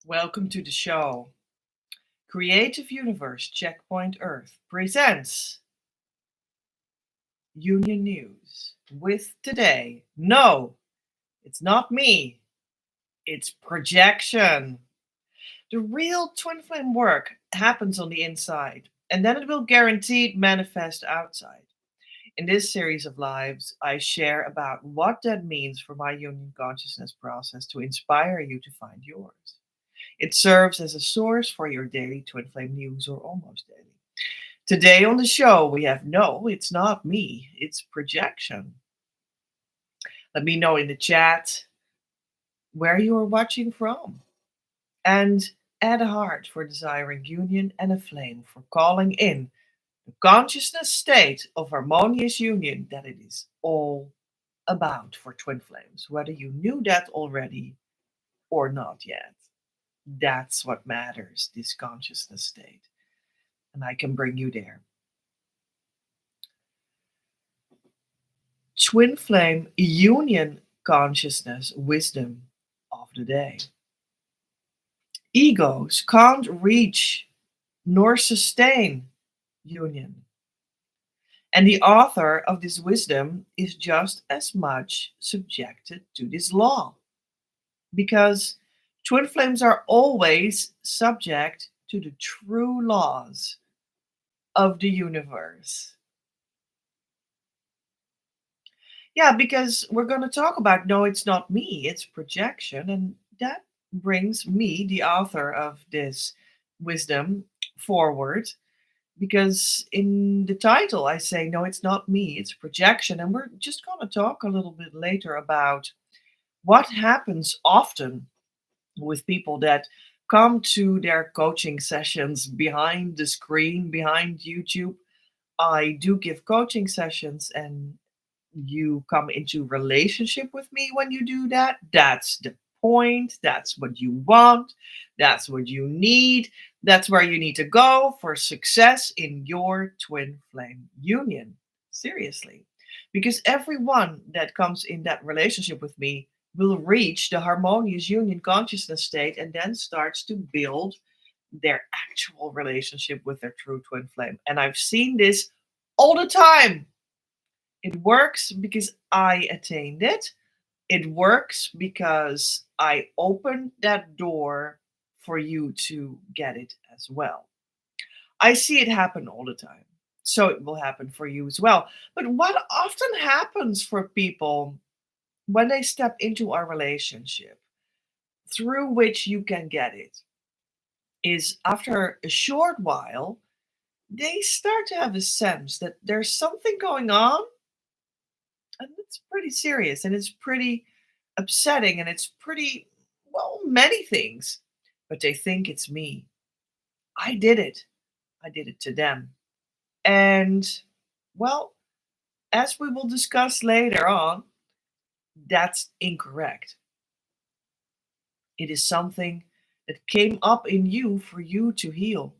Welcome to the show. Creative Universe Checkpoint Earth presents Union News with today. No, it's not me, it's projection. The real twin flame work happens on the inside, and then it will guaranteed manifest outside. In this series of lives, I share about what that means for my union consciousness process to inspire you to find yours. It serves as a source for your daily twin flame news or almost daily. Today on the show, we have no, it's not me, it's projection. Let me know in the chat where you are watching from. And add a heart for desiring union and a flame for calling in the consciousness state of harmonious union that it is all about for twin flames, whether you knew that already or not yet. That's what matters, this consciousness state. And I can bring you there. Twin flame union consciousness wisdom of the day. Egos can't reach nor sustain union. And the author of this wisdom is just as much subjected to this law. Because twin flames are always subject to the true laws of the universe. Yeah, because we're going to talk about no, it's not me, it's projection. And that brings me, the author of this wisdom, forward. Because in the title, I say, no, it's not me, it's projection. And we're just going to talk a little bit later about what happens often with people that come to their coaching sessions behind the screen, behind YouTube. I do give coaching sessions, and you come into relationship with me when you do that. That's the point. That's what you want. That's what you need. That's where you need to go for success in your twin flame union. Seriously. Because everyone that comes in that relationship with me will reach the harmonious union consciousness state and then starts to build their actual relationship with their true twin flame. And I've seen this all the time. It works because I attained it. It works because I opened that door for you to get it as well. I see it happen all the time. So it will happen for you as well. But what often happens for people when they step into our relationship, through which you can get it, is after a short while, they start to have a sense that there's something going on. And it's pretty serious and it's pretty upsetting and it's pretty, well, many things. But they think it's me. I did it. I did it to them. And, well, as we will discuss later on, that's incorrect. It is something that came up in you for you to heal.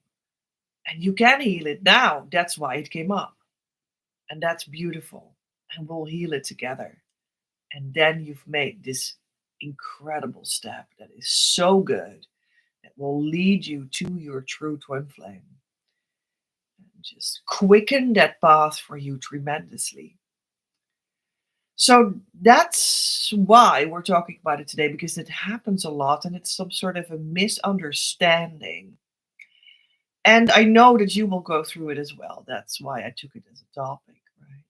And you can heal it now. That's why it came up. And that's beautiful. And we'll heal it together. And then you've made this incredible step that is so good that will lead you to your true twin flame and just quicken that path for you tremendously. So that's why we're talking about it today, because it happens a lot and it's some sort of a misunderstanding. And I know that you will go through it as well. That's why I took it as a topic, right?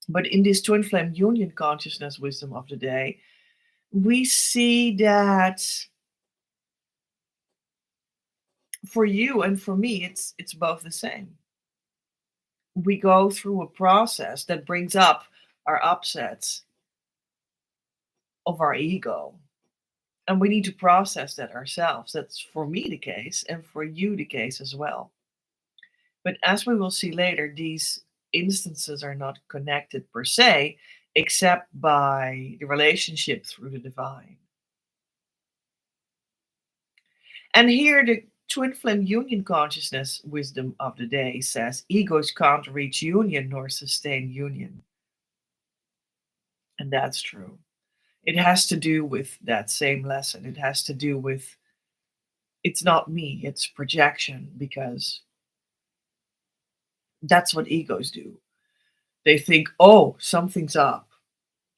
But in this twin flame union consciousness wisdom of the day, we see that for you and for me, it's both the same. We go through a process that brings up our upsets of our ego. And we need to process that ourselves. That's for me the case, and for you the case as well. But as we will see later, these instances are not connected per se, except by the relationship through the divine. And here the Twin flame union consciousness wisdom of the day says egos can't reach union nor sustain union. And that's true. It has to do with that same lesson. It has to do with it's not me, it's projection, because that's what egos do. They think, oh, something's up,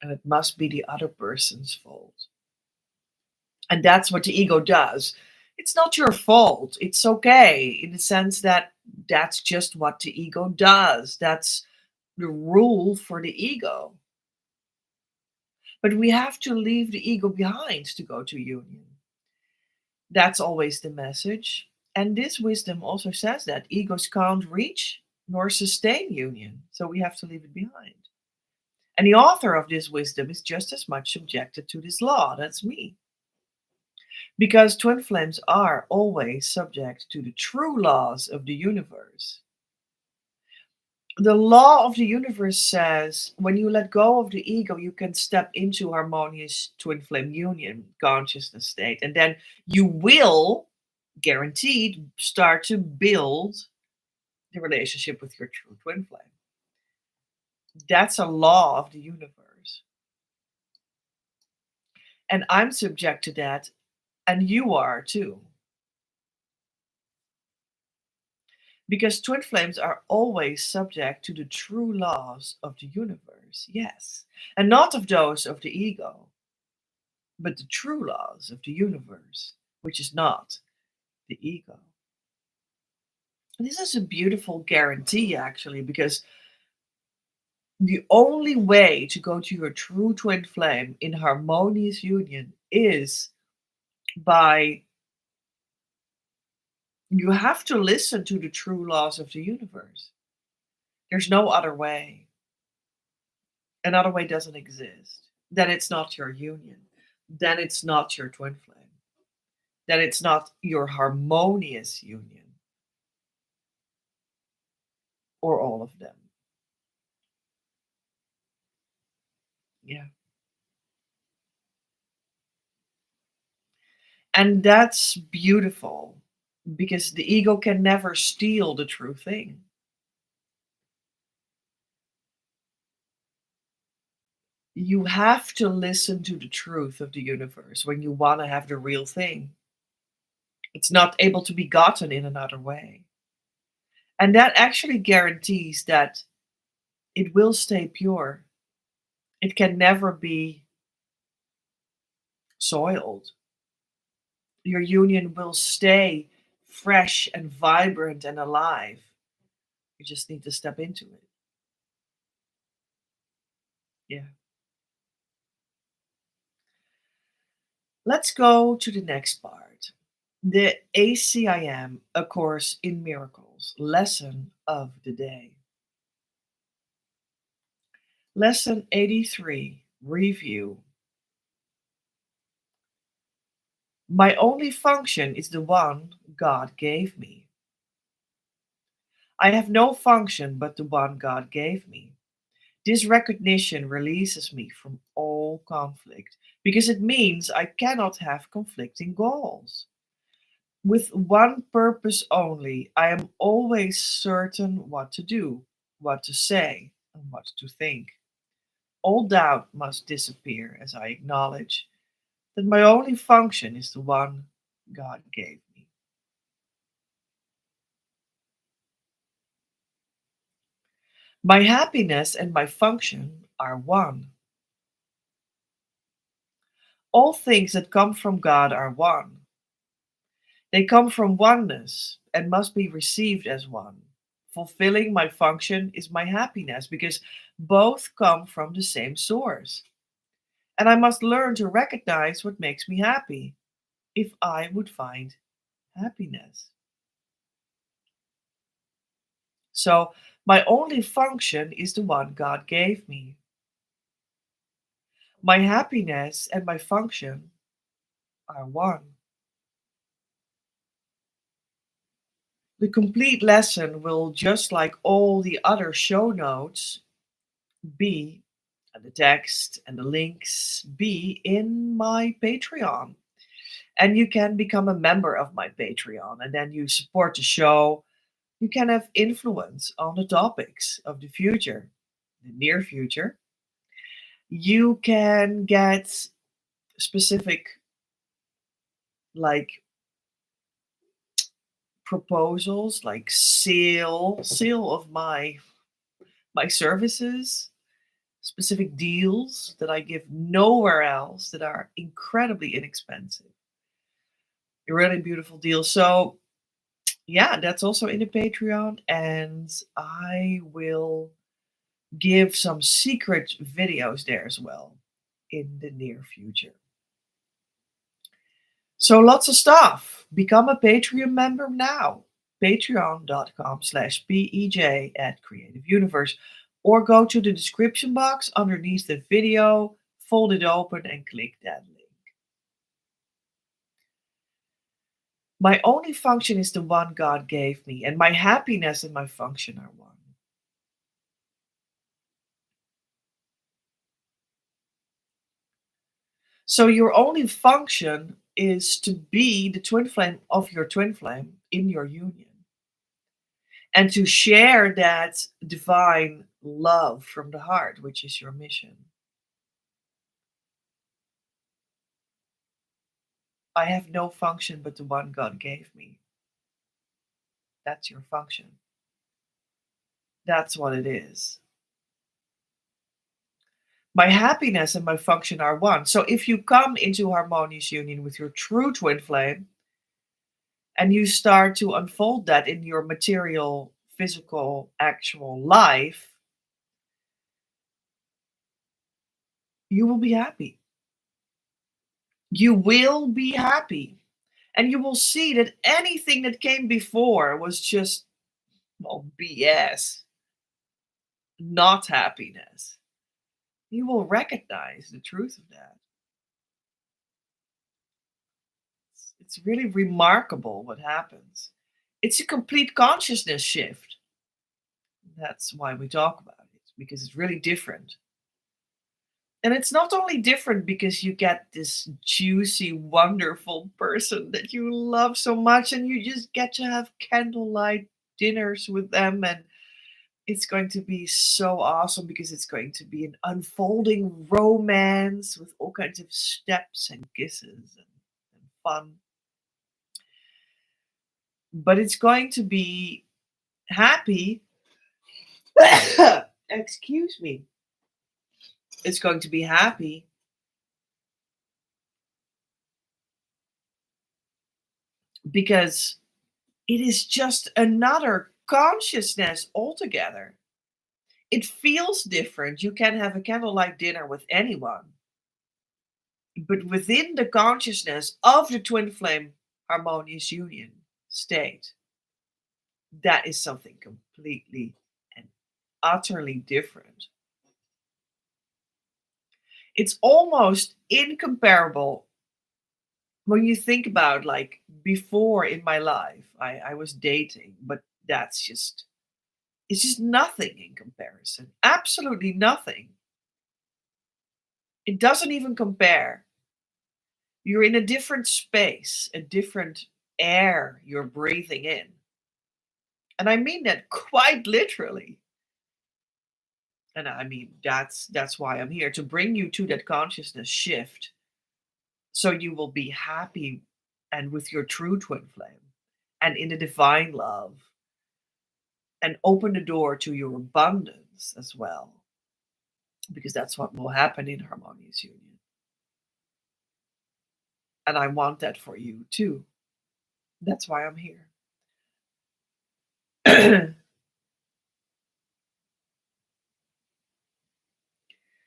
and it must be the other person's fault. And that's what the ego does. It's not your fault. It's okay in the sense that that's just what the ego does. That's the rule for the ego. But we have to leave the ego behind to go to union. That's always the message. And this wisdom also says that egos can't reach nor sustain union. So we have to leave it behind. And the author of this wisdom is just as much subjected to this law. That's me. Because twin flames are always subject to the true laws of the universe. The law of the universe says when you let go of the ego, you can step into harmonious twin flame union consciousness state. And then you will, guaranteed, start to build the relationship with your true twin flame. That's a law of the universe. And I'm subject to that, and you are too. Because twin flames are always subject to the true laws of the universe, yes, and not of those of the ego, but the true laws of the universe, which is not the ego. And this is a beautiful guarantee, actually, because the only way to go to your true twin flame in harmonious union is by you have to listen to the true laws of the universe. There's no other way. Another way doesn't exist. Then it's not your union. Then it's not your twin flame. Then it's not your harmonious union. Or all of them. Yeah. And that's beautiful because the ego can never steal the true thing. You have to listen to the truth of the universe when you want to have the real thing. It's not able to be gotten in another way. And that actually guarantees that it will stay pure. It can never be soiled. Your union will stay fresh and vibrant and alive. You just need to step into it. Yeah. Let's go to the next part. The ACIM, A Course in Miracles, lesson of the day. Lesson 83, review. My only function is the one God gave me. I have no function but the one God gave me. This recognition releases me from all conflict because it means I cannot have conflicting goals. With one purpose only, I am always certain what to do, what to say, and what to think. All doubt must disappear as I acknowledge that my only function is the one God gave me. My happiness and my function are one. All things that come from God are one. They come from oneness and must be received as one. Fulfilling my function is my happiness because both come from the same source. And I must learn to recognize what makes me happy if I would find happiness. So, my only function is the one God gave me. My happiness and my function are one. The complete lesson will, just like all the other show notes, be, and the text and the links be in my Patreon. And you can become a member of my Patreon, and then you support the show. You can have influence on the topics of the future, the near future. You can get specific, like, proposals, like sale of my services, specific deals that I give nowhere else that are incredibly inexpensive. A really beautiful deal. So yeah, that's also in the Patreon, and I will give some secret videos there as well in the near future. So lots of stuff. Become a Patreon member now. Patreon.com/PEJ at Creative Universe. Or go to the description box underneath the video, fold it open, and click that link. My only function is the one God gave me, and my happiness and my function are one. So your only function is to be the twin flame of your twin flame in your union and to share that divine love from the heart, which is your mission. I have no function but the one God gave me. That's your function. That's what it is. My happiness and my function are one. So if you come into harmonious union with your true twin flame and you start to unfold that in your material, physical, actual life, you will be happy. You will be happy. And you will see that anything that came before was just, well, BS, not happiness. You will recognize the truth of that. It's really remarkable what happens. It's a complete consciousness shift. That's why we talk about it, because it's really different. And it's not only different because you get this juicy, wonderful person that you love so much, and you just get to have candlelight dinners with them. And it's going to be so awesome because it's going to be an unfolding romance with all kinds of steps and kisses and fun. But it's going to be happy. Excuse me. It's going to be happy because it is just another consciousness altogether. It feels different. You can have a candlelight dinner with anyone, but within the consciousness of the twin flame harmonious union state, that is something completely and utterly different. It's almost incomparable when you think about, like, before in my life. I was dating, but that's just, it's just nothing in comparison. Absolutely nothing. It doesn't even compare. You're in a different space, a different air you're breathing in. And I mean that quite literally. And I mean that's why I'm here, to bring you to that consciousness shift so you will be happy and with your true twin flame and in a divine love, and open the door to your abundance as well, because that's what will happen in harmonious union. And I want that for you too. That's why I'm here.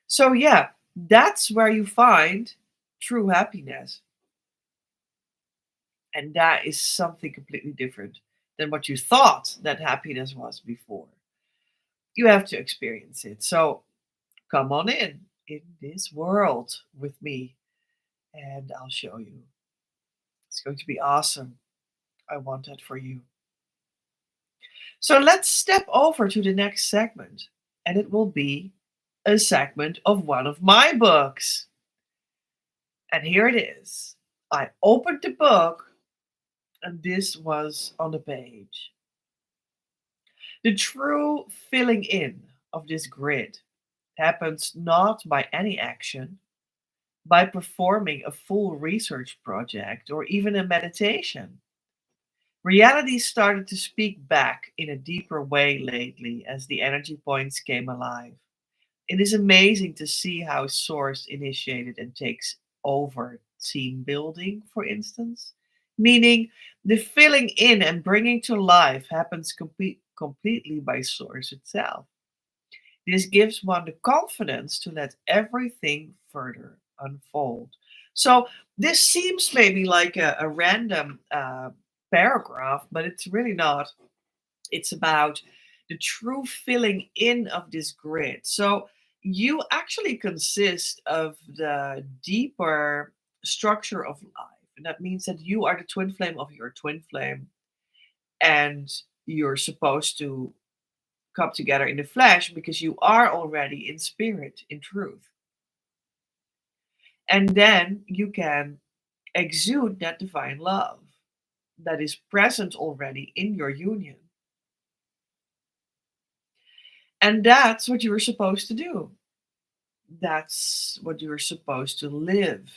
So yeah, that's where you find true happiness. And that is something completely different than what you thought that happiness was before. You have to experience it. So come on in this world with me, and I'll show you. It's going to be awesome. I want that for you. So let's step over to the next segment, and it will be a segment of one of my books. And here it is. I opened the book, and this was on the page. The true filling in of this grid happens not by any action, by performing a full research project or even a meditation. Reality started to speak back in a deeper way lately as the energy points came alive. It is amazing to see how Source initiated and takes over team building, for instance. Meaning, the filling in and bringing to life happens completely by Source itself. This gives one the confidence to let everything further unfold. So, this seems maybe like a random paragraph, but it's really not. It's about the true filling in of this grid. So you actually consist of the deeper structure of life. And that means that you are the twin flame of your twin flame, and you're supposed to come together in the flesh because you are already in spirit, in truth. And then you can exude that divine love that is present already in your union. And that's what you were supposed to do. That's what you're supposed to live.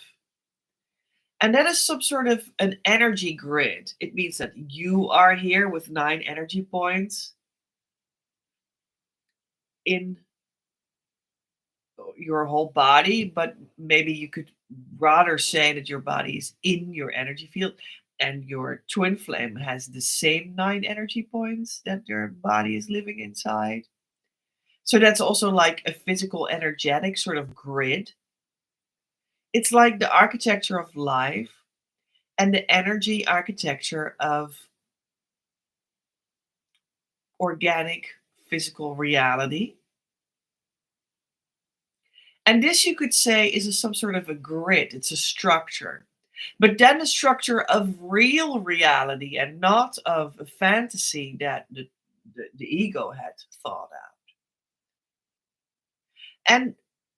And that is some sort of an energy grid. It means that you are here with 9 energy points in your whole body, but maybe you could rather say that your body is in your energy field, and your twin flame has the same 9 energy points that your body is living inside. So that's also like a physical energetic sort of grid. It's like the architecture of life and the energy architecture of organic physical reality. And this, you could say, is some sort of a grid, it's a structure. But then the structure of real reality and not of a fantasy that the ego had thought out. And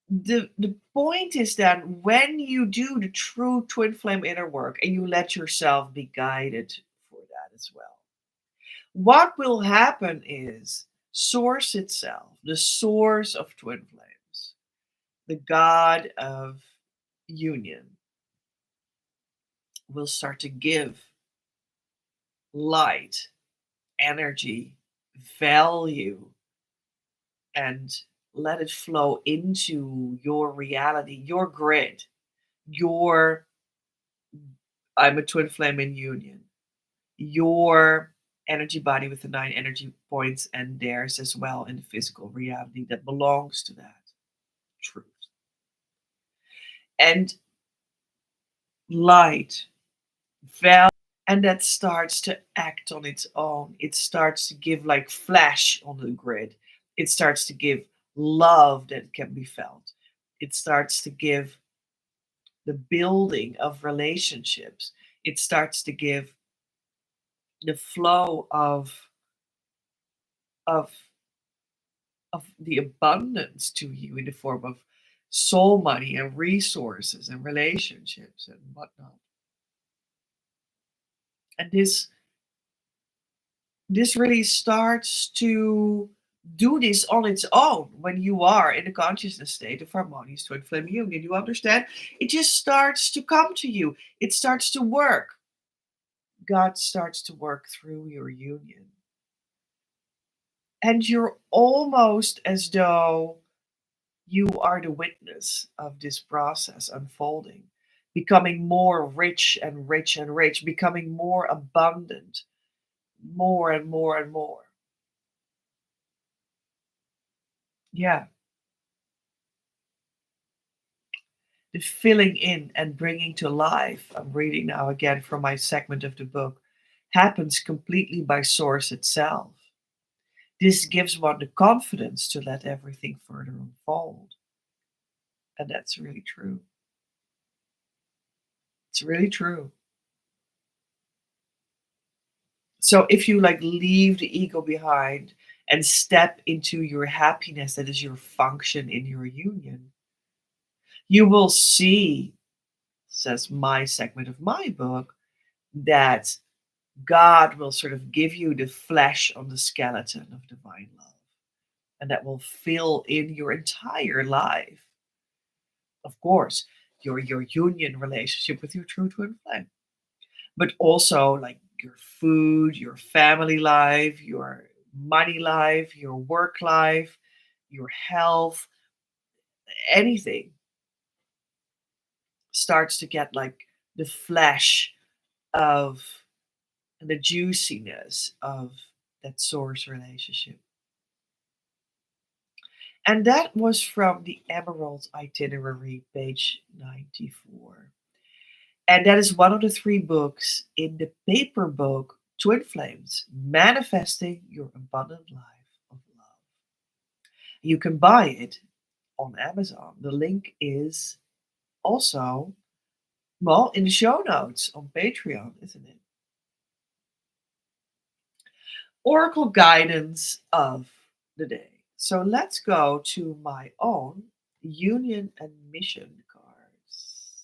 the point is that when you do the true twin flame inner work and you let yourself be guided for that as well, what will happen is Source itself, the source of twin flames, the God of union, will start to give light, energy, value, and let it flow into your reality, your grid, your I'm a twin flame in union, your energy body with the 9 energy points and theirs as well in the physical reality that belongs to that truth. And light, value, and that starts to act on its own. It starts to give like flash on the grid. It starts to give love that can be felt. It starts to give the building of relationships. It starts to give the flow of of the abundance to you in the form of soul money and resources and relationships and whatnot. And this really starts to do this on its own when you are in the consciousness state of harmonious twin flame union. You understand? It just starts to come to you. It starts to work. God starts to work through your union. And you're almost as though you are the witness of this process unfolding, becoming more rich and rich and rich, becoming more abundant, more and more and more. Yeah, the filling in and bringing to life, I'm reading now again from my segment of the book, happens completely by Source itself. This gives one the confidence to let everything further unfold. And that's really true. It's really true. So if you like leave the ego behind and step into your happiness, that is your function in your union, you will see says my segment of my book, that God will sort of give you the flesh on the skeleton of divine love, and that will fill in your entire life. Of course, your union relationship with your true twin flame, but also like your food, your family life, your money life, your work life, your health, anything starts to get like the flesh of and the juiciness of that source relationship. And that was from the Emerald Itinerary, page 94. And that is one of the three books in the paper book Twin Flames Manifesting Your Abundant Life of Love. You can buy it on Amazon. The link is also, well, in the show notes on Patreon, isn't it? Oracle guidance of the day. So let's go to my own union and mission cards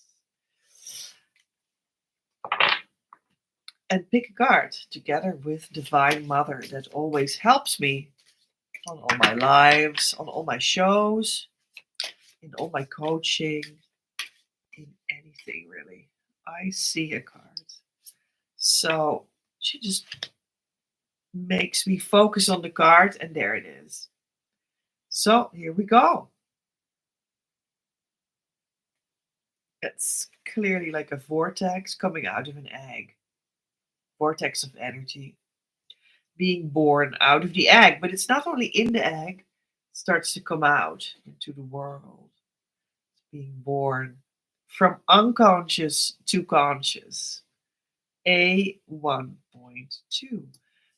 and pick a card together with Divine Mother that always helps me on all my lives, on all my shows, in all my coaching, in anything really. I see a card. So she just makes me focus on the card, and there it is. So here we go. It's clearly like a vortex coming out of an egg, vortex of energy being born out of the egg. But it's not only in the egg, it starts to come out into the world, being born from unconscious to conscious. A 1.2.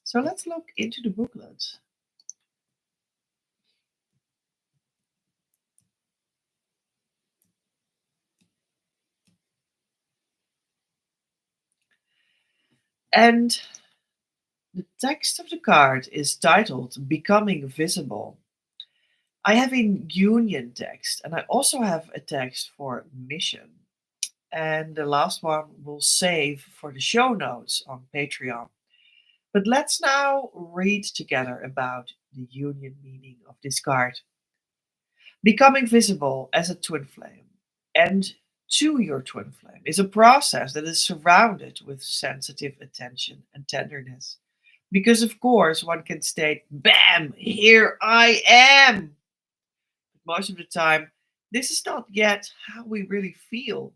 So let's look into the booklet. And the text of the card is titled Becoming Visible. I have a union text, and I also have a text for mission. And the last one we'll save for the show notes on Patreon. But let's now read together about the union meaning of this card. Becoming visible as a twin flame and to your twin flame is a process that is surrounded with sensitive attention and tenderness. Because, of course, one can state, Bam, here I am. But most of the time, this is not yet how we really feel.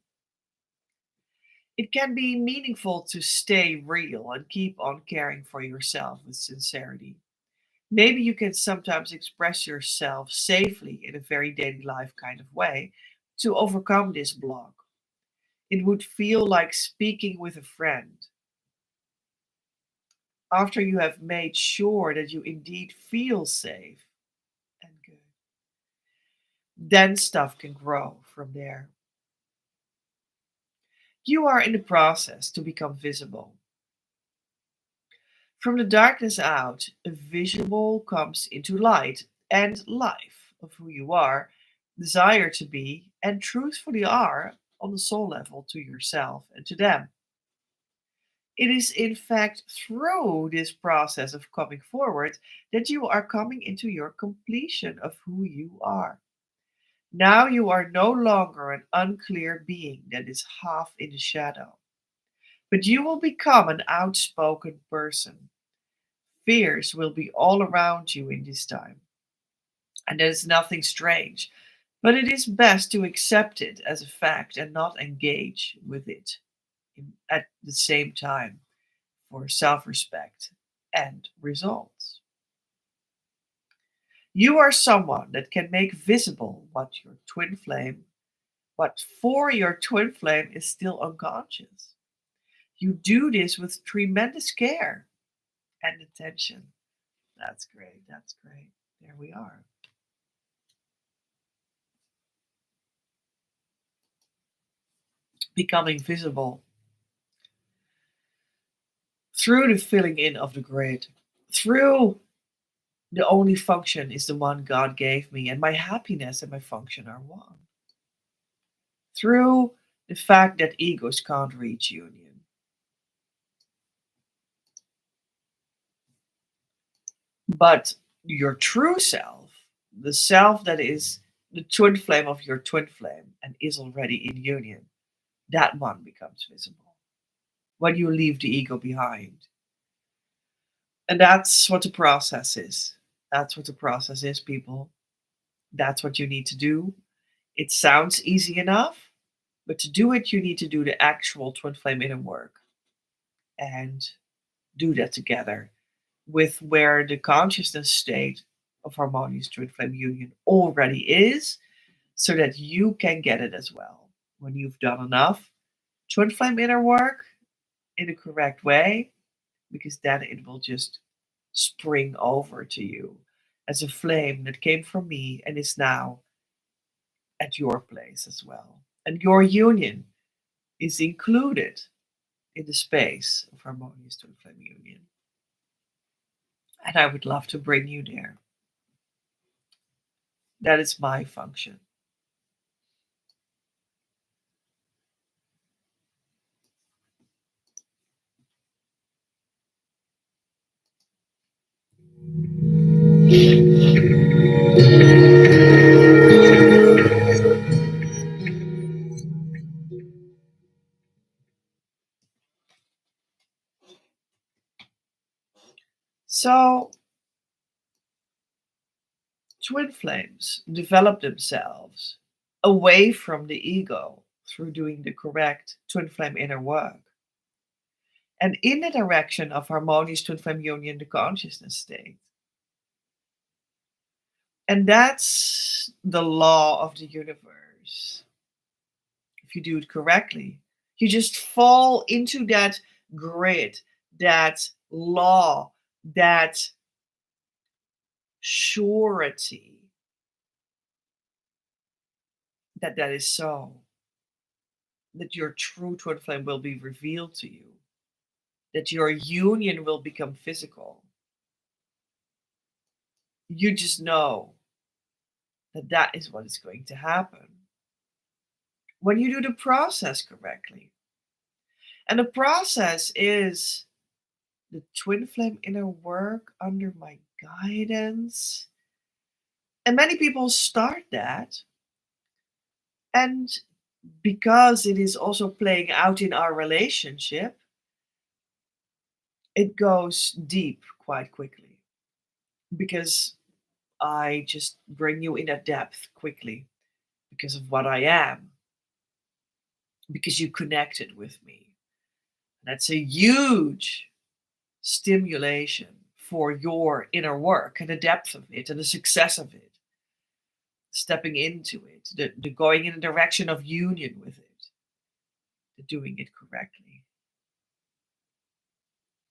It can be meaningful to stay real and keep on caring for yourself with sincerity. Maybe you can sometimes express yourself safely in a very daily life kind of way to overcome this block. It would feel like speaking with a friend after you have made sure that you indeed feel safe and good. Then stuff can grow from there. You are in the process to become visible. From the darkness out, a visual comes into light and life of who you are, desire to be, and truthfully are on the soul level to yourself and to them. It is, in fact, through this process of coming forward that you are coming into your completion of who you are. Now you are no longer an unclear being that is half in the shadow, but you will become an outspoken person. Fears will be all around you in this time, and there is nothing strange, but it is best to accept it as a fact and not engage with it at the same time for self respect and results. You are someone that can make visible what for your twin flame is still unconscious. You do this with tremendous care and attention. That's great. That's great. There we are. Becoming visible through the filling in of the grid, through the only function is the one God gave me, and my happiness and my function are one. Through the fact that egos can't reach union. But your true self, the self that is the twin flame of your twin flame and is already in union, that one becomes visible when you leave the ego behind. And that's what the process is. That's what the process is, people. That's what you need to do. It sounds easy enough, but to do it, you need to do the actual twin flame inner work and do that together with where the consciousness state of harmonious twin flame union already is, so that you can get it as well. When you've done enough twin flame inner work in the correct way, because then it will just spring over to you as a flame that came from me and is now at your place as well. And your union is included in the space of harmonious twin flame union. And I would love to bring you there. That is my function. So, twin flames develop themselves away from the ego through doing the correct twin flame inner work. And in the direction of harmonious twin flame union, the consciousness state. And that's the law of the universe. If you do it correctly, you just fall into that grid, that law, that surety that that is so. That your true twin flame will be revealed to you, that your union will become physical. You just know that that is what is going to happen when you do the process correctly. And the process is the twin flame inner work under my guidance. And many people start that. And because it is also playing out in our relationship, it goes deep quite quickly. Because I just bring you in a depth quickly because of what I am, because you connected with me. That's a huge stimulation for your inner work and the depth of it and the success of it, stepping into it, the going in the direction of union with it, the doing it correctly.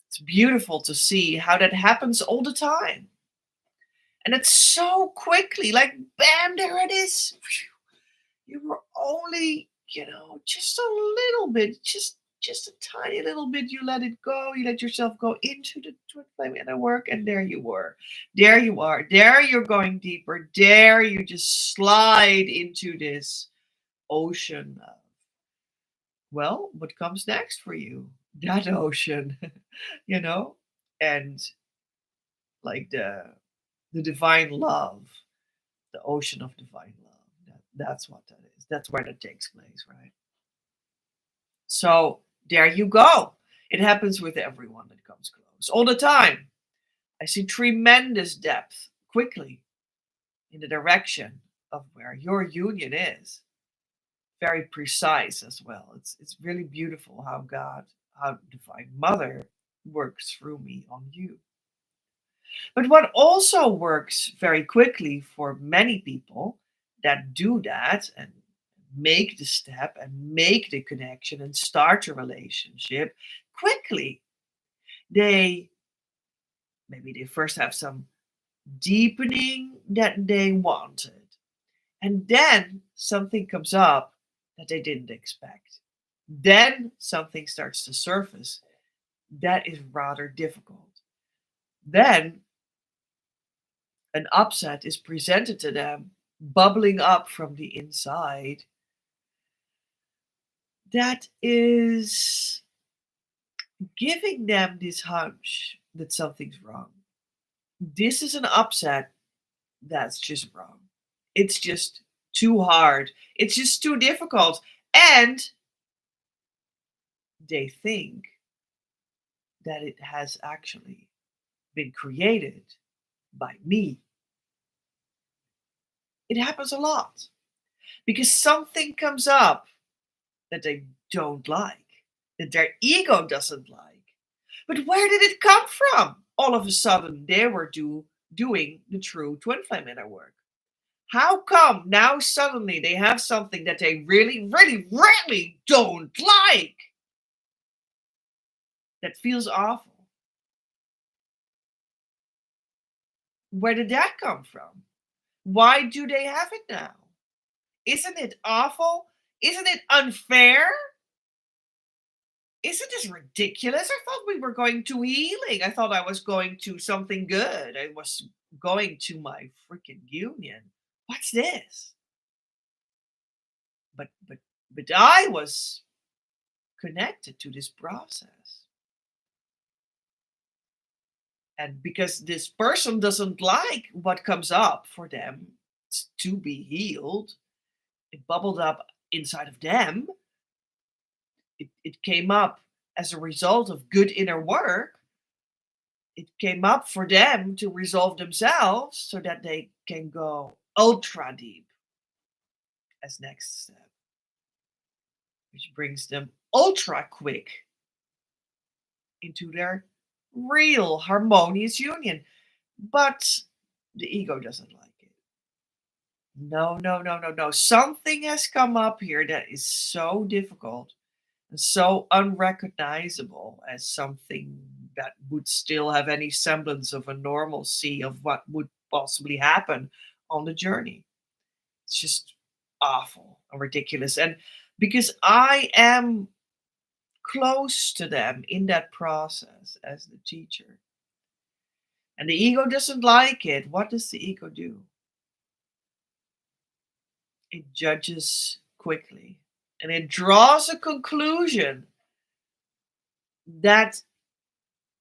It's beautiful to see how that happens all the time. And it's so quickly, like bam, there it is. You were only, just a little bit, just a tiny little bit. You let it go. You let yourself go into the twin flame inner work, and there you were. There you are. There you're going deeper. There you just slide into this ocean. Well, what comes next for you? That ocean, you know, and like the divine love, the ocean of divine love. That's what that is. That's where that takes place, right? So there you go. It happens with everyone that comes close all the time. I see tremendous depth quickly in the direction of where your union is. Very precise as well. It's really beautiful how Divine Mother works through me on you. But what also works very quickly for many people that do that and make the step and make the connection and start a relationship quickly, they maybe they first have some deepening that they wanted, and then something comes up that they didn't expect. Then something starts to surface that is rather difficult. Then an upset is presented to them, bubbling up from the inside. That is giving them this hunch that something's wrong. This is an upset that's just wrong. It's just too hard. It's just too difficult. And they think that it has actually been created by me. It happens a lot because something comes up that they don't like, that their ego doesn't like. But where did it come from? All of a sudden, they were doing the true twin flame inner work. How come now suddenly they have something that they really, really, really don't like that feels awful? Where did that come from? Why do they have it now? Isn't it awful? Isn't it unfair? Isn't this ridiculous? I thought we were going to healing. I thought I was going to something good. I was going to my freaking union. What's this? But I was connected to this process. And because this person doesn't like what comes up for them to be healed, it bubbled up inside of them. It came up as a result of good inner work. It came up for them to resolve themselves so that they can go ultra deep as next step, which brings them ultra quick into their real harmonious union. But the ego doesn't like it. No, no, no, no, no. Something has come up here that is so difficult and so unrecognizable as something that would still have any semblance of a normalcy of what would possibly happen on the journey. It's just awful and ridiculous. And because I am close to them in that process as the teacher, and the ego doesn't like it, what does the ego do? It judges quickly and it draws a conclusion that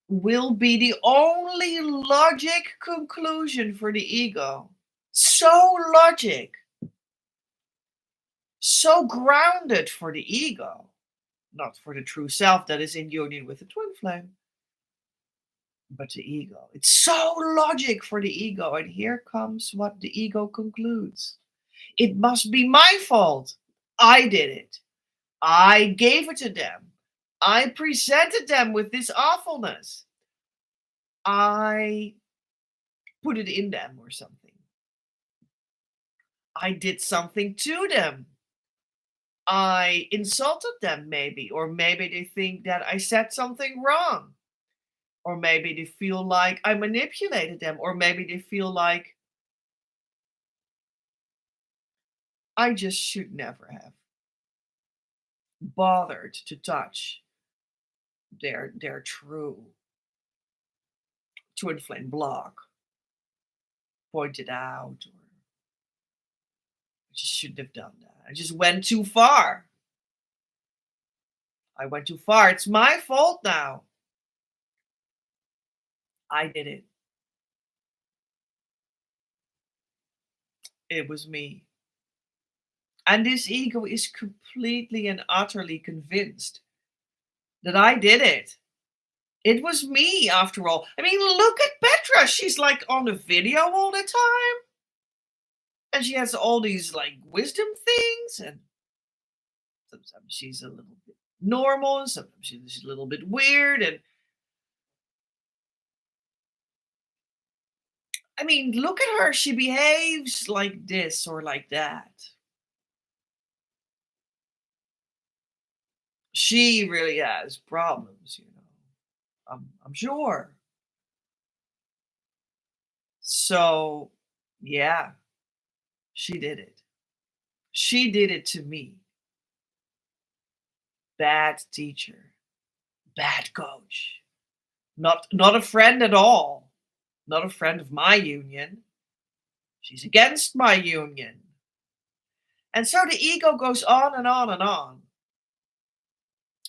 will be the only logic conclusion for the ego. So logic, so grounded for the ego, not for the true self that is in union with the twin flame, but the ego. It's so logic for the ego. And here comes what the ego concludes: it must be my fault. I did it. I gave it to them. I presented them with this awfulness. I put it in them or something. I did something to them. I insulted them, maybe, or maybe they think that I said something wrong, or maybe they feel like I manipulated them, or maybe they feel like I just should never have bothered to touch their true twin flame block, pointed out, or I just shouldn't have done that. I just went too far. I went too far. It's my fault now. I did it. It was me. And this ego is completely and utterly convinced that I did it. It was me after all. I mean, look at Petra. She's like on the video all the time. And she has all these like wisdom things. And sometimes she's a little bit normal. And sometimes she's a little bit weird. And I mean, look at her. She behaves like this or like that. She really has problems, you know. I'm sure. So, yeah, she did it. She did it to me. Bad teacher, bad coach, not a friend at all, not a friend of my union. She's against my union. And so the ego goes on and on and on.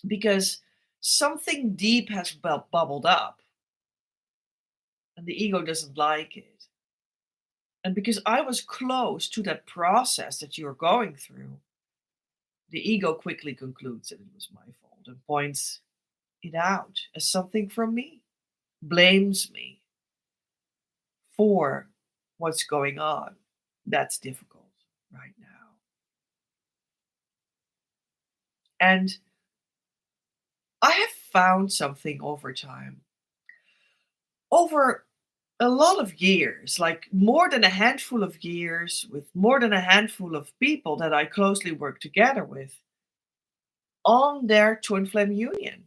because something deep has bubbled up and the ego doesn't like it. And because I was close to that process that you're going through, the ego quickly concludes that it was my fault and points it out as something from me, blames me for what's going on. That's difficult right now. And I have found something over time, over a lot of years, like more than a handful of years, with more than a handful of people that I closely work together with on their twin flame union.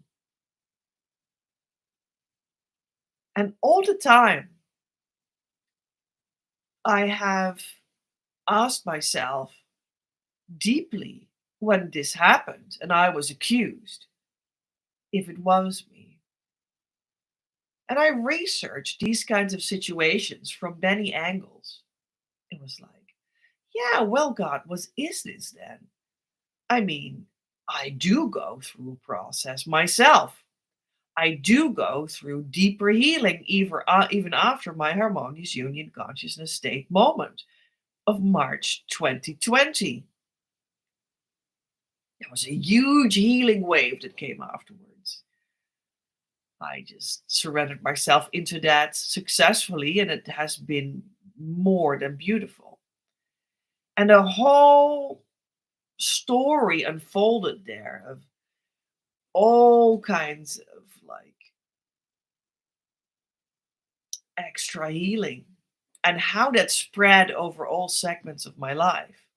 And all the time, I have asked myself deeply when this happened and I was accused if it was me. And I researched these kinds of situations from many angles. It was like, yeah, well, God, was is this then? I mean, I do go through a process myself. I do go through deeper healing even after my harmonious union consciousness state moment of March 2020. There was a huge healing wave that came afterwards. I just surrendered myself into that successfully, and it has been more than beautiful. And a whole story unfolded there of all kinds of like extra healing and how that spread over all segments of my life,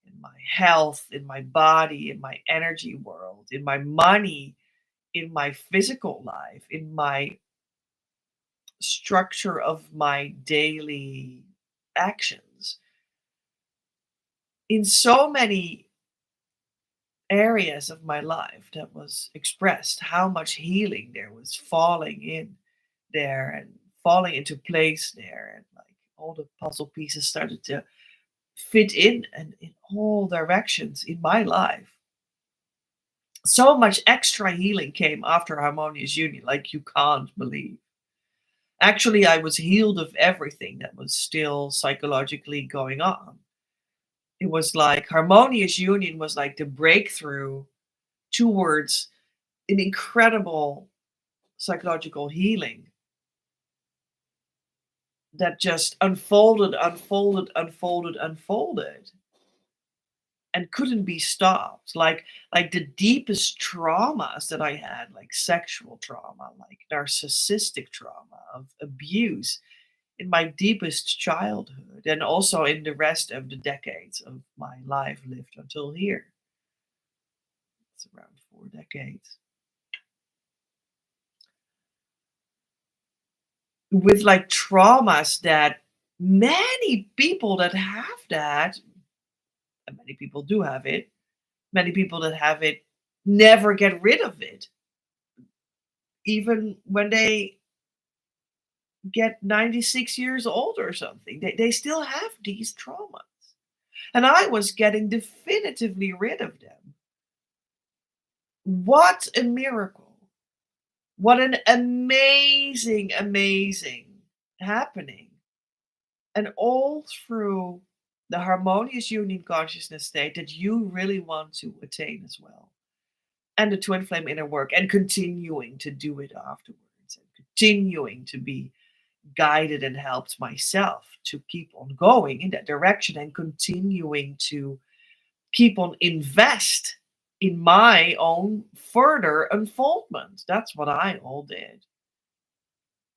in my health, in my body, in my energy world, in my money, in my physical life, in my structure of my daily actions, in so many areas of my life that was expressed how much healing there was falling in there and falling into place there, and like all the puzzle pieces started to fit in and in all directions in my life. So much extra healing came after harmonious union like you can't believe. Actually, I was healed of everything that was still psychologically going on. It was like harmonious union was like the breakthrough towards an incredible psychological healing that just unfolded and couldn't be stopped. Like the deepest traumas that I had, like sexual trauma, like narcissistic trauma of abuse in my deepest childhood and also in the rest of the decades of my life lived until here. It's around 4 decades. With like traumas that many people that have that, and many people do have it, many people that have it never get rid of it. Even when they get 96 years old or something, they still have these traumas. And I was getting definitively rid of them. What a miracle. What an amazing, amazing happening. And all through the harmonious union consciousness state that you really want to attain as well. And the twin flame inner work and continuing to do it afterwards and continuing to be guided and helped myself to keep on going in that direction and continuing to keep on invest in my own further unfoldment. That's what I all did.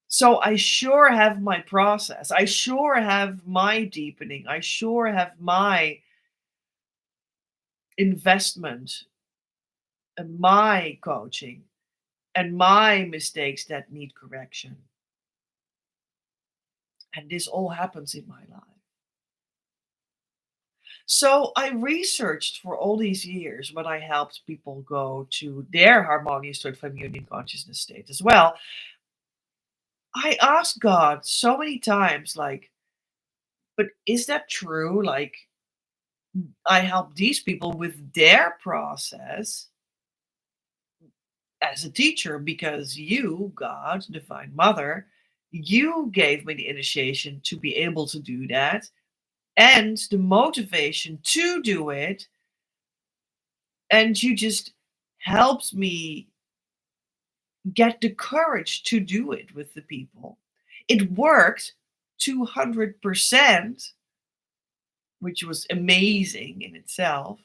So I sure have my process. I sure have my deepening. I sure have my investment and my coaching and my mistakes that need correction. And this all happens in my life. So I researched for all these years when I helped people go to their harmonious third flame union consciousness state as well. I asked God so many times, like, but is that true? Like, I help these people with their process. as a teacher because you, God, Divine Mother, you gave me the initiation to be able to do that and the motivation to do it. And you just helped me get the courage to do it with the people. It worked 200%, which was amazing in itself.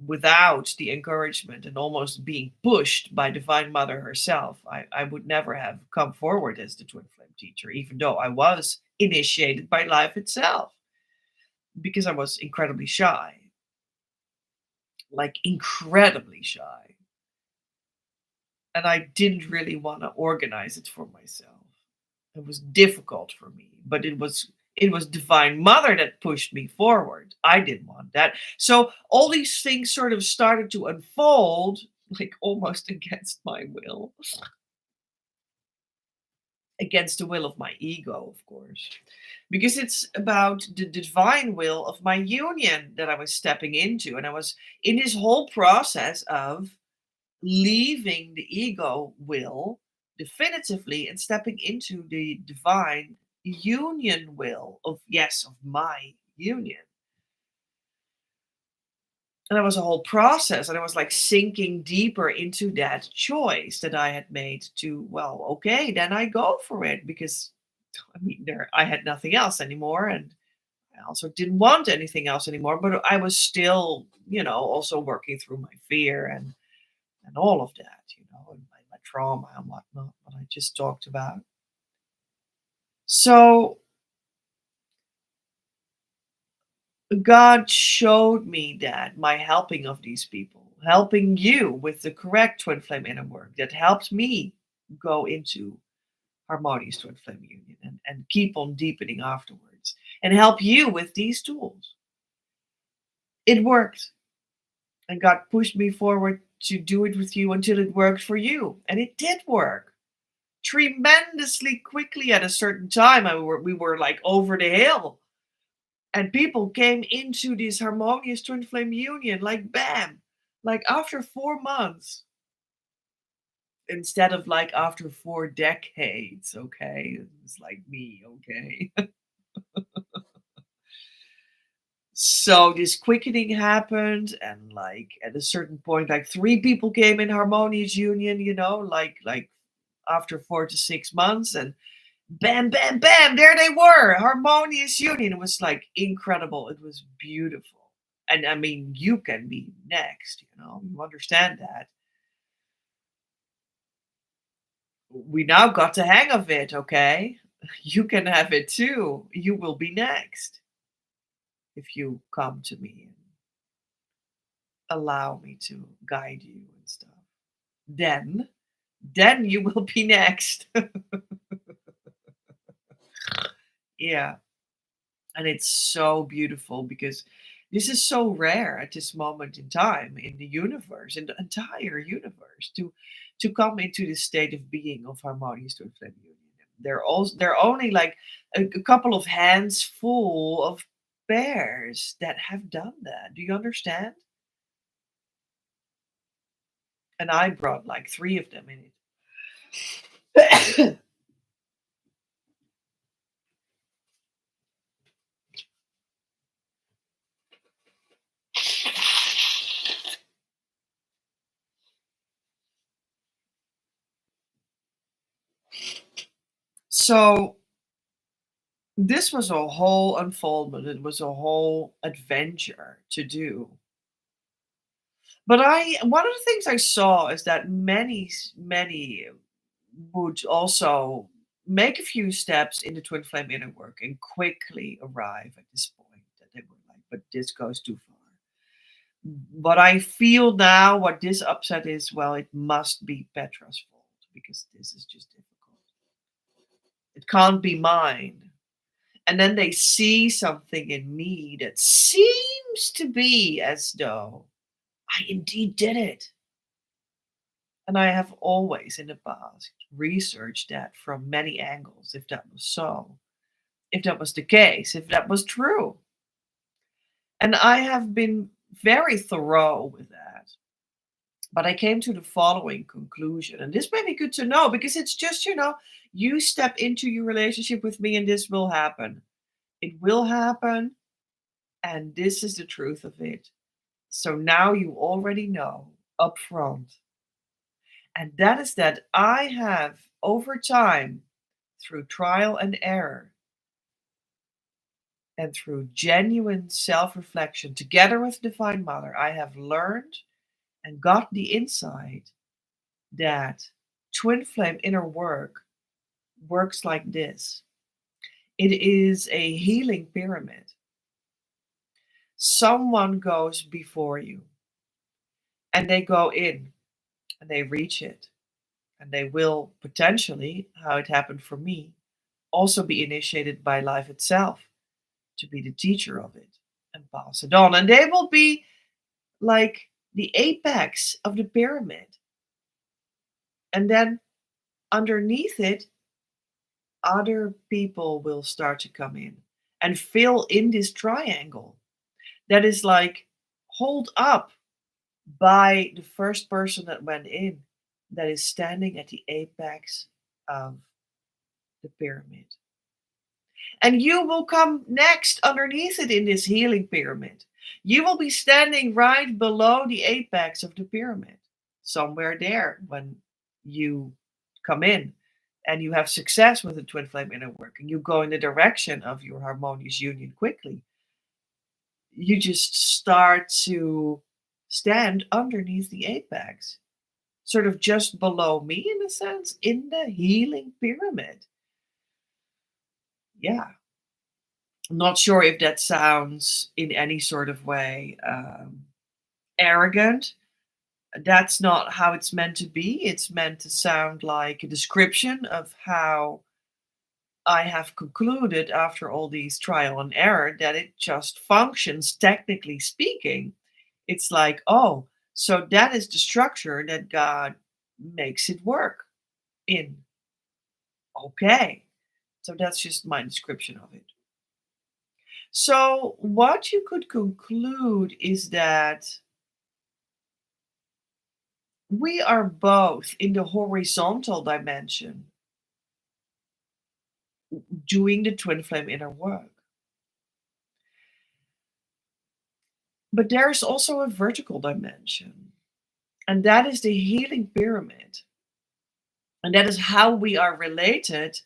Without the encouragement and almost being pushed by Divine Mother herself, I would never have come forward as the twin flame teacher, even though I was initiated by life itself, because I was incredibly shy, like incredibly shy. And I didn't really want to organize it for myself. It was difficult for me, but it was Divine Mother that pushed me forward. I didn't want that. So all these things sort of started to unfold, like almost against my will, against the will of my ego, of course. Because it's about the divine will of my union that I was stepping into. And I was in this whole process of leaving the ego will definitively and stepping into the divine union will of, yes, of my union. And that was a whole process, and I was like sinking deeper into that choice that I had made to, well, okay, then I go for it because I mean there I had nothing else anymore, and I also didn't want anything else anymore, but I was still, also working through my fear and all of that, and my trauma and whatnot, what I just talked about. So God showed me that my helping of these people, helping you with the correct twin flame inner work that helps me go into harmonious twin flame union and keep on deepening afterwards and help you with these tools. It worked. And God pushed me forward to do it with you until it worked for you. And it did work tremendously quickly at a certain time. We were like over the hill. And people came into this harmonious twin flame union like bam, like after 4 months instead of like after 4 decades. Okay. It was like me. Okay. So this quickening happened, and like at a certain point, like three people came in harmonious union, like after 4 to 6 months, and bam, bam, bam, there they were, harmonious union. It was like incredible. It was beautiful. And I mean, you can be next, you understand that. We now got the hang of it, okay? You can have it too. You will be next if you come to me and allow me to guide you and stuff. Then you will be next. Yeah. And it's so beautiful because this is so rare at this moment in time in the universe, in the entire universe, to come into this state of being of harmonious twin flame union. There are only like a couple of hands full of bears that have done that. Do you understand? And I brought like three of them in it. So this was a whole unfoldment. It was a whole adventure to do. But one of the things I saw is that many would also make a few steps in the twin flame inner work and quickly arrive at this point that they were like, but this goes too far. But I feel now what this upset is, well, it must be Petra's fault because this is just difficult. It can't be mine. And then they see something in me that seems to be as though I indeed did it. And I have always in the past researched that from many angles, if that was so, if that was the case, if that was true. And I have been very thorough with that. But I came to the following conclusion, and this may be good to know because it's just, you step into your relationship with me and this will happen. It will happen, and this is the truth of it. So now you already know up front. And that is that I have, over time, through trial and error, and through genuine self reflection, together with Divine Mother, I have learned and got the insight that twin flame inner work works like this. It is a healing pyramid. Someone goes before you and they go in and they reach it, and they will potentially, how it happened for me, also be initiated by life itself to be the teacher of it and pass it on. And they will be like the apex of the pyramid. And then underneath it, other people will start to come in and fill in this triangle that is like hold up by the first person that went in, that is standing at the apex of the pyramid. And you will come next underneath it in this healing pyramid. You will be standing right below the apex of the pyramid, somewhere there when you come in and you have success with the twin flame inner work and you go in the direction of your harmonious union quickly. You just start to stand underneath the apex, sort of just below me in a sense, in the healing pyramid. Yeah. I'm not sure if that sounds in any sort of way arrogant. That's not how it's meant to be. It's meant to sound like a description of how I have concluded after all these trial and error that it just functions, technically speaking. It's like, oh, so that is the structure that God makes it work in. Okay. So that's just my description of it. So, what you could conclude is that we are both in the horizontal dimension doing the twin flame inner work. But there's also a vertical dimension, and that is the healing pyramid. And that is how we are related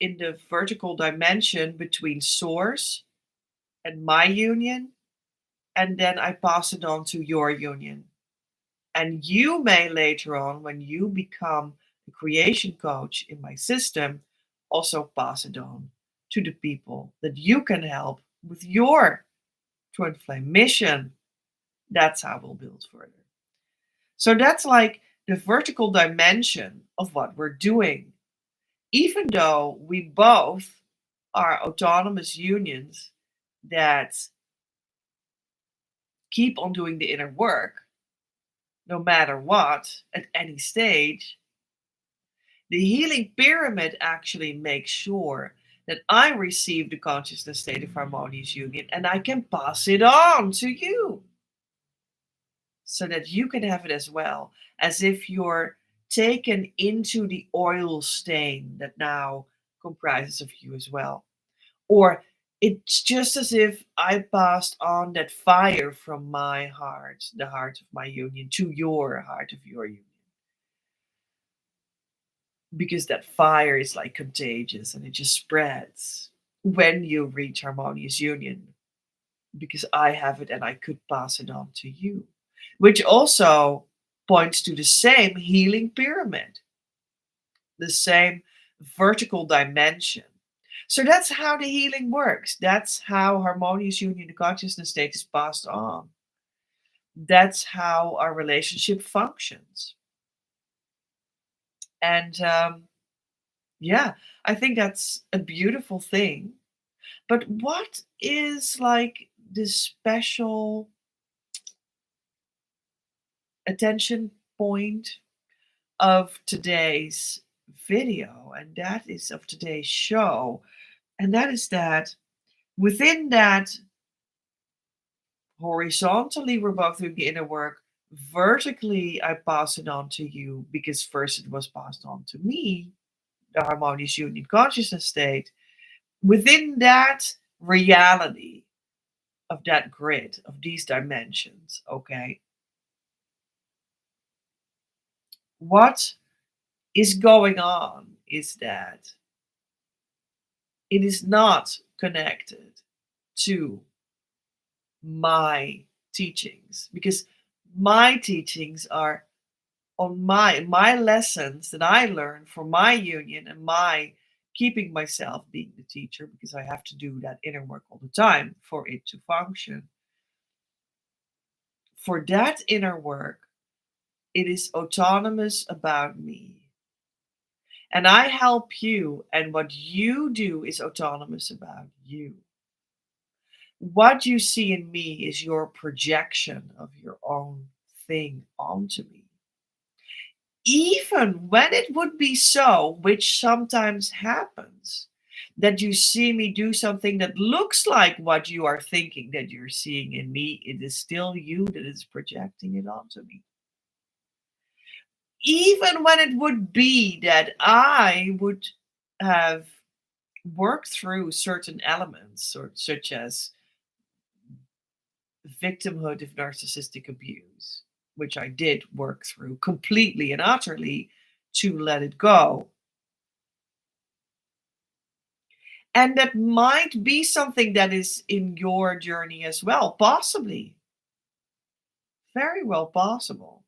in the vertical dimension between source and my union. And then I pass it on to your union. And you may later on, when you become a creation coach in my system, also pass it on to the people that you can help with your twin flame mission. That's how we'll build further. So that's like the vertical dimension of what we're doing. Even though we both are autonomous unions that keep on doing the inner work, no matter what, at any stage, the healing pyramid actually makes sure that I receive the consciousness state of harmonious union and I can pass it on to you so that you can have it as well, as if you're taken into the oil stain that now comprises of you as well. Or it's just as if I passed on that fire from my heart, the heart of my union, to your heart of your union. Because that fire is like contagious and it just spreads when you reach harmonious union, because I have it and I could pass it on to you, which also points to the same healing pyramid, the same vertical dimension. So that's how the healing works. That's how harmonious union, the consciousness state, is passed on. That's how our relationship functions. And yeah, I think that's a beautiful thing. But what is like the special attention point of today's video? And that is of today's show. And that is that within that Horizontally, we're both doing the inner work. Vertically, I pass it on to you because first it was passed on to me, the harmonious union consciousness state. Within that reality of that grid, of these dimensions, okay, what is going on is that it is not connected to my teachings because my teachings are on my lessons that I learned from my union and my keeping myself being the teacher because I have to do that inner work all the time for it to function. For that inner work, it is autonomous about me. And I help you, and what you do is autonomous about you. What you see in me is your projection of your own thing onto me. Even when it would be so, which sometimes happens, that you see me do something that looks like what you are thinking that you're seeing in me, it is still you that is projecting it onto me. Even when it would be that I would have worked through certain elements, or such as victimhood of narcissistic abuse, which I did work through completely and utterly to let it go. And that might be something that is in your journey as well, possibly, very well possible.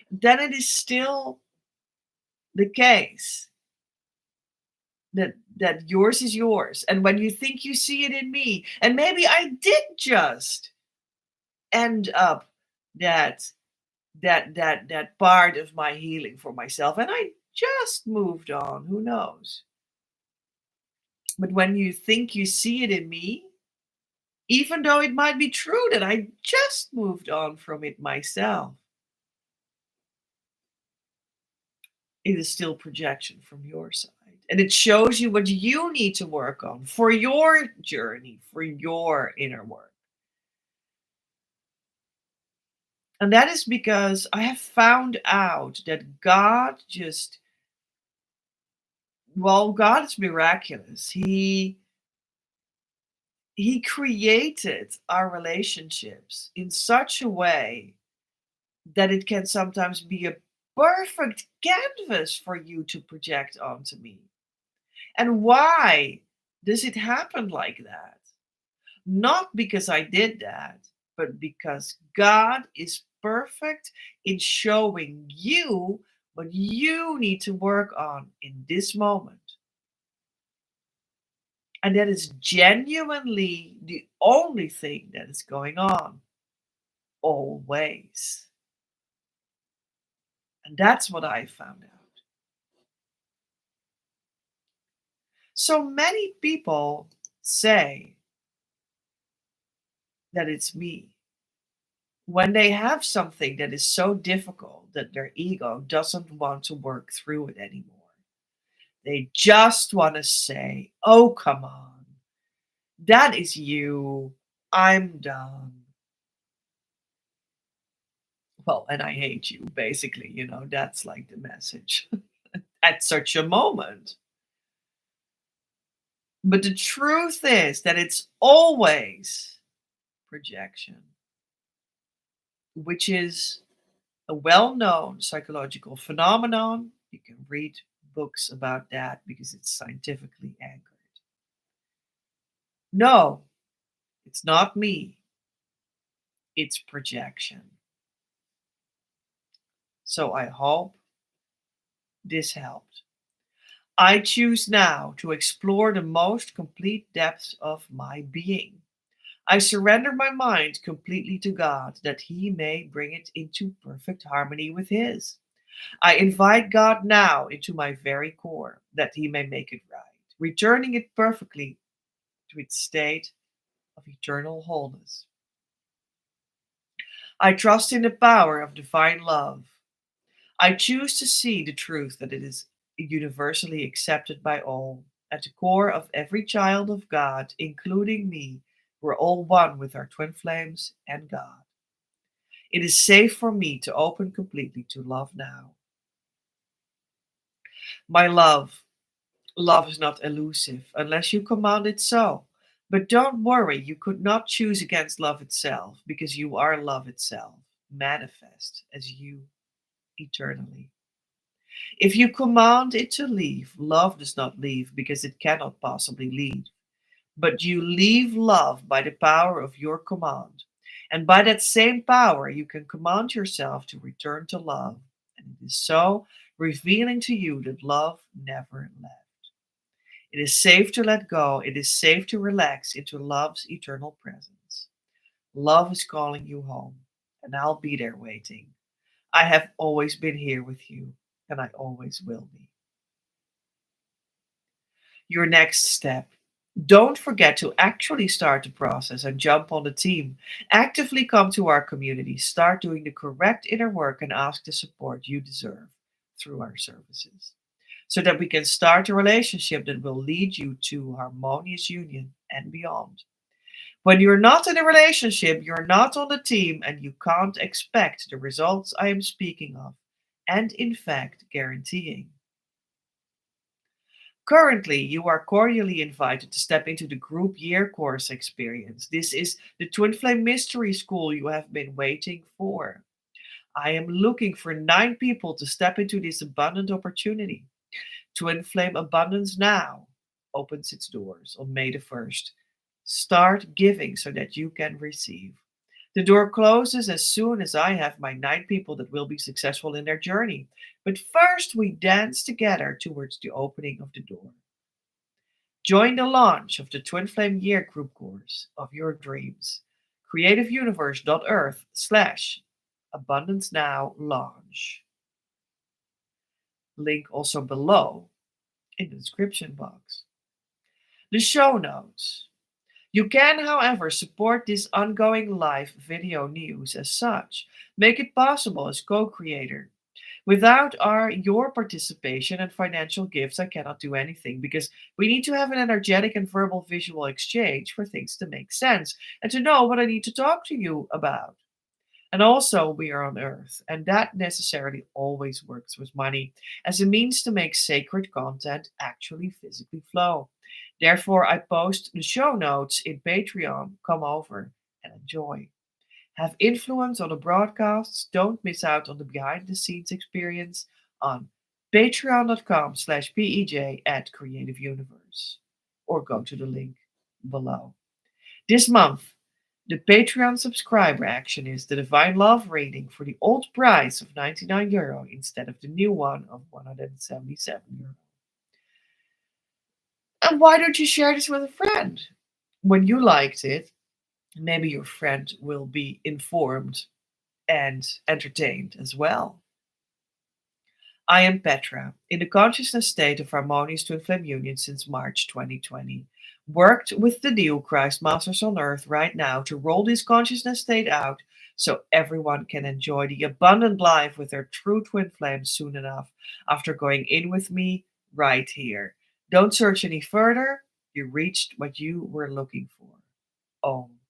Then it is still the case that yours is yours. And when you think you see it in me, and maybe I did just end up that that part of my healing for myself and I just moved on, who knows? But when you think you see it in me, even though it might be true that I just moved on from it myself, it is still projection from your side. And it shows you what you need to work on for your journey, for your inner work. And that is because I have found out that God just, well, God is miraculous. He created our relationships in such a way that it can sometimes be a perfect canvas for you to project onto me. And why does it happen like that? Not because I did that, but because God is perfect in showing you what you need to work on in this moment. And that is genuinely the only thing that is going on, always. And that's what I found out. So many people say that it's me when they have something that is so difficult that their ego doesn't want to work through it anymore. They just want to say, oh, come on, that is you. I'm done. Well, and I hate you, basically. That's like the message at such a moment. But the truth is that it's always projection, which is a well known psychological phenomenon. You can read books about that because it's scientifically anchored. No, it's not me, it's projection. So I hope this helped. I choose now to explore the most complete depths of my being. I surrender my mind completely to God that He may bring it into perfect harmony with His. I invite God now into my very core that He may make it right, returning it perfectly to its state of eternal wholeness. I trust in the power of divine love. I choose to see the truth that it is universally accepted by all, at the core of every child of God, including me, We're all one with our twin flames and God. It is safe for me to open completely to love now. My love, love is not elusive unless you command it so. But don't worry, you could not choose against love itself because you are love itself, manifest as you eternally. If you command it to leave, love does not leave because it cannot possibly leave. But you leave love by the power of your command. And by that same power, you can command yourself to return to love. And it is so revealing to you that love never left. It is safe to let go. It is safe to relax into love's eternal presence. Love is calling you home, and I'll be there waiting. I have always been here with you, and I always will be. Your next step. Don't forget to actually start the process and jump on the team. Actively come to our community, start doing the correct inner work, and ask the support you deserve through our services so that we can start a relationship that will lead you to harmonious union and beyond. When you're not in a relationship, you're not on the team, and you can't expect the results I am speaking of, and in fact, guaranteeing. Currently, you are cordially invited to step into the group year course experience. This is the Twin Flame Mystery School you have been waiting for. I am looking for 9 people to step into this abundant opportunity. Twin Flame Abundance Now opens its doors on May the 1st. Start giving so that you can receive. The door closes as soon as I have my 9 people that will be successful in their journey. But first, we dance together towards the opening of the door. Join the launch of the Twin Flame Year Group Course of your dreams. creativeuniverse.earth/abundance now launch. Link also below in the description box. The show notes. You can, however, support this ongoing live video news as such. Make it possible as co-creator. Without your participation and financial gifts, I cannot do anything because we need to have an energetic and verbal visual exchange for things to make sense and to know what I need to talk to you about. And also, we are on Earth, and that necessarily always works with money as a means to make sacred content actually physically flow. Therefore, I post the show notes in Patreon. Come over and enjoy. Have influence on the broadcasts. Don't miss out on the behind the scenes experience on patreon.com/PEJ at Creative Universe. Or go to the link below. This month, the Patreon subscriber action is the Divine Love reading for the old price of €99 instead of the new one of €177. And why don't you share this with a friend? When you liked it, maybe your friend will be informed and entertained as well. I am Petra, in the consciousness state of Harmonious Twin Flame Union since March 2020. Worked with the new Christ Masters on Earth right now to roll this consciousness state out so everyone can enjoy the abundant life with their true twin flames soon enough after going in with me right here. Don't search any further. You reached what you were looking for. Om.